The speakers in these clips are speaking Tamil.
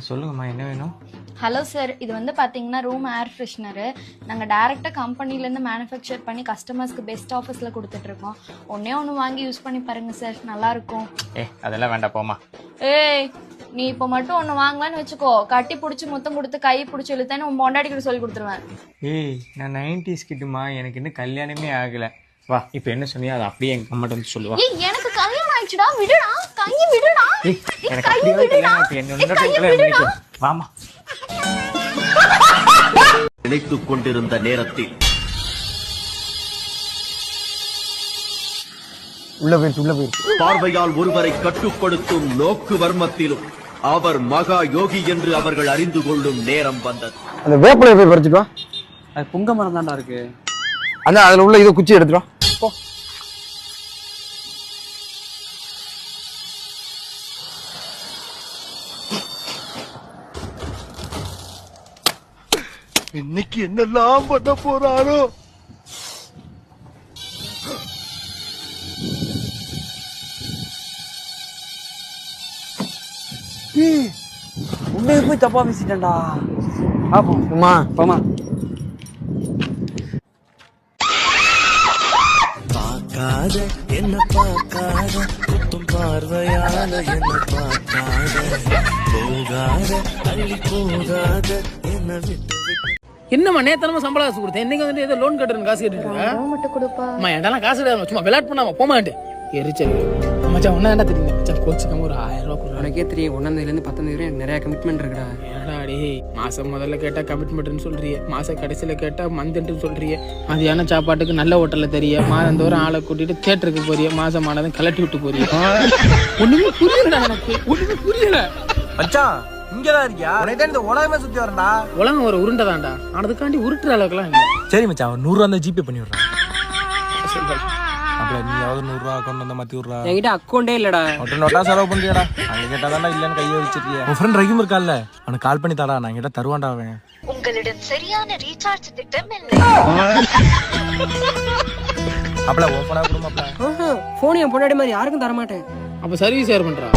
சொல்லுங்கம்மா, என்ன வேணும்? ஹலோ சார், இது வந்து பார்த்தீங்கன்னா ரூம் ஏர் ஃப்ரெஷ்னரு. நாங்கள் டேரெக்டாக கம்பெனிலேருந்து மேனுஃபேக்சர் பண்ணி கஸ்டமர்ஸ்க்கு பெஸ்ட் ஆஃபர்ஸில் கொடுத்துட்ருக்கோம். ஒன்று வாங்கி யூஸ் பண்ணி பாருங்கள் சார், நல்லாயிருக்கும். அதெல்லாம் வேண்டாம், போமா. ஏய், நீ இப்போ மட்டும் ஒன்று வாங்கலான்னு வச்சுக்கோ, கட்டி பிடிச்சி முத்தம் கொடுத்து கை பிடிச்சி இழுத்தேன்னு உன் பொண்டாடிக்கிட்ட சொல்லி கொடுத்துருவேன். ஏய், நான் 90s கிட்டுமா, எனக்கு இன்னும் கல்யாணமே ஆகலை. வா, இப்போ என்ன சொன்னியோ அதை அப்படியே எங்கள் அம்மாட்ட வந்து சொல்லுவா. ஏய், எனக்கு கல்யாணம் ஆயிடுச்சுடா, விடுடா, கையை விடுடா. எனக்கு அப்படியே கல்யாணம் என்ன வாமா. நினைத்துக் கொண்டிருந்த நேரத்தில் உள்ள போயிருக்கு. பார்வையால் ஒருவரை கட்டுப்படுத்தும் நோக்கு வர்மத்திலும் அவர் மகா யோகி என்று அவர்கள் அறிந்து கொள்ளும் நேரம் வந்தது. அந்த வேப்பிலையை போய் பறிச்சுட்டு வா. அது புங்க மரம் தான்டா இருக்கு. அதான் அதுல உள்ள இதை குச்சி எடுத்துட்டு வா. போ. இன்னைக்கு என்னெல்லாம் பண்ண போறாரோ. உண்மையை போய் தப்பா பேசிட்டேன்டா. அம்மா போமா. பார்க்காத என்ன பார்க்காத குத்தும் பார்வையால என்ன பார்க்காத போகாத அள்ளி போகாத என்ன விட்டு. என்னம்மா நேத்தனமா சம்பளம் காசு கொடுத்தேன், இன்னைக்கு வந்துட்டு ஏதோ லோன் கட்டுறேன் காசு கேட்டுட்டு மட்டும் கொடுப்பா. அம்மா என்டெல்லாம் காசு கிடையாது, சும்மா விளையாட் பண்ணாம போமாட்டே எரிச்சல். மச்சான் ஒன்னா என்ன தெரியுங்க மச்சான், கோச்சுக்காம ஒரு 1000 ரூபா கொடுறாங்க. உனக்கே தெரியும் 1ஆம் 19 வரையும் நிறைய கமிட்மெண்ட் இருக்குடா. ஏடாடி மாசம் முதல்ல கேட்டா கமிட்மெண்ட்னு சொல்றிய, மாச கடைசியில கேட்டா மந்த்ன்னு சொல்றிய, மதியான சாப்பாட்டுக்கு நல்ல ஹோட்டல்ல தெரிய, மாதந்தோறும் ஆளை கூட்டிட்டு தியேட்டருக்கு போறிய, மாசம் ஆனதும் கலட்டி விட்டு போறிய. ஒண்ணுமே புரியலடா எனக்கு, ஒண்ணுமே புரியல. மச்சான் இங்கதான் இருக்கியா? உனக்கு இந்த உலகமே சுத்தி வரண்டா. உலகம் ஒரு உருண்டைதான்டா, ஆனதுக்காண்டி உருட்டுற அளவுக்குலாம் இல்லை. சரி மச்சான், 100 ரூபா அந்த ஜிபே பண்ணி விடுறான். அப்படி நீயாவது 100 ரூபா அக்கௌண்ட் வந்தா மாத்தி விடுறா. என்கிட்ட அக்கௌண்டே இல்லடா. நோட்டா செலவு பண்றியடா. அங்க கேட்டாதான்டா இல்லன்னு கையை வச்சிருக்கிய. உன் ஃப்ரெண்ட் ரஹீம் இருக்கான்ல, அவனுக்கு கால் பண்ணி தாடா, நான் கிட்ட தருவான்டா அவன். உங்களிடம் சரியான ரீசார்ஜ் திட்டம் இல்லை. அப்பல ஓபனா குடும்பப்பல. போன் என் பொண்டாடி மாதிரி யாருக்கும் தர மாட்டேன். அப்ப சர்வீஸ் யார் பண்றா?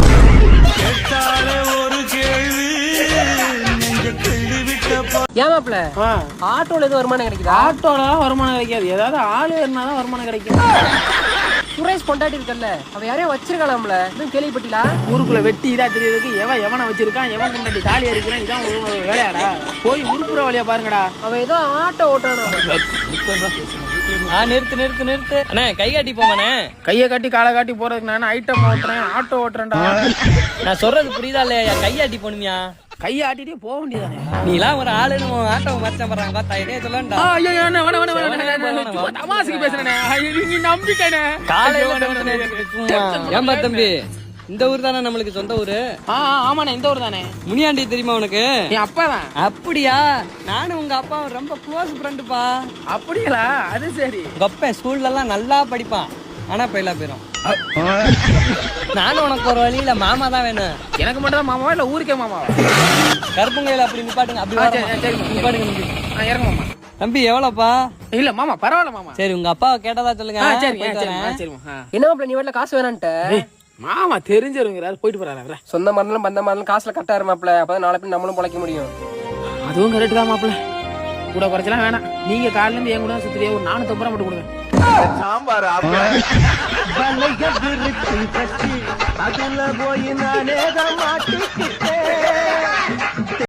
ஒரு கேள்வி ஏமாப்ல ஆட்டோல எதுவும் வருமானம் கிடைக்குதா? ஆட்டோல வருமானம் கிடைக்காது, ஏதாவது ஆளு இருந்தாதான் வருமானம் கிடைக்கும். சுரேஷ் பொண்டாட்டி இருக்கல்ல, அவ யாரையும் வச்சிருக்கலாம்ல, இன்னும் கேள்விப்பட்டீங்களா? ஊருக்குள்ள வெட்டி இதா தெரியுதுக்கு எவனை வச்சிருக்கான், எவன் முன்னாடி தாலியா இருக்கிறான், இதான் ஒரு வேலையாடா. போய் உருப்புற வழியா பாருங்கடா. அவ ஏதோ ஆட்டோ ஓட்டானா. நிறுத்து அண்ணே, கை காட்டி போமாண்ணே. கையை காட்டி காலை காட்டி போறதுக்கு நான் ஐட்டம் ஓட்டுறேன், ஆட்டோ ஓட்டுறேன்டா. நான் சொல்றது புரியுதா இல்லையா? கையாட்டி போகணுமியா? கையை ஆட்டிட்டே போக வேண்டியதானே. நீலாம் ஒரு ஆளுன்னு ஆட்டோ மறைச்சா பண்றாங்க பார்த்தா, இதே சொல்லண்டா. தமாசுக்கு பேசுறேனே, நீ நம்பிட்டேனே. ஏன்பா தம்பி, இந்த ஊர் தானே நம்மளுக்கு சொந்த ஊரு? ஆமாண்ணே, இந்த ஊர் தானே. முனியாண்டி தெரியுமா உனக்கு? என் அப்பா தான். அப்படியா? நானும் உங்க அப்பா ரொம்ப க்ளோஸ் ஃப்ரெண்டுப்பா. அப்படிங்களா? அது சரி. உங்க அப்பா ஸ்கூல்ல எல்லாம் நல்லா படிப்பான், ஆனா பயிலா போயிரும். நானும் உனக்கு ஒரு வழியில மாமா தான் வேணும். எனக்கு மட்டும் தான் மாமாவா இல்ல ஊருக்கே மாமாவா? கருப்புங்கையில அப்படி நிப்பாட்டுங்க, அப்படி நிப்பாட்டுங்க தம்பி. இறங்க மாமா. தம்பி எவ்வளோப்பா? இல்ல மாமா பரவாயில்ல மாமா. சரி, உங்க அப்பாவை கேட்டதா சொல்லுங்க. என்ன மாப்ள நீ வீட்டுல காசு வேணான்ட்ட? மாமா தெரிஞ்சவங்க போயிட்டு போறாரு. சொந்த மரணம் பந்த மரணம் காசுல கரெக்டா இருமாப்ல, அப்பதான் நாளை பின் நம்மளும் பொழைக்க முடியும். அதுவும் கரெக்ட் தான் மாப்பிள்ள, கூட குறைச்சலாம் வேணாம். நீங்க காலையில இருந்து என் கூட சுத்திரியா ஒரு 450 ரூபா மட்டும் கொடுங்க. சாம்பார் அதுல போய் நானே தான்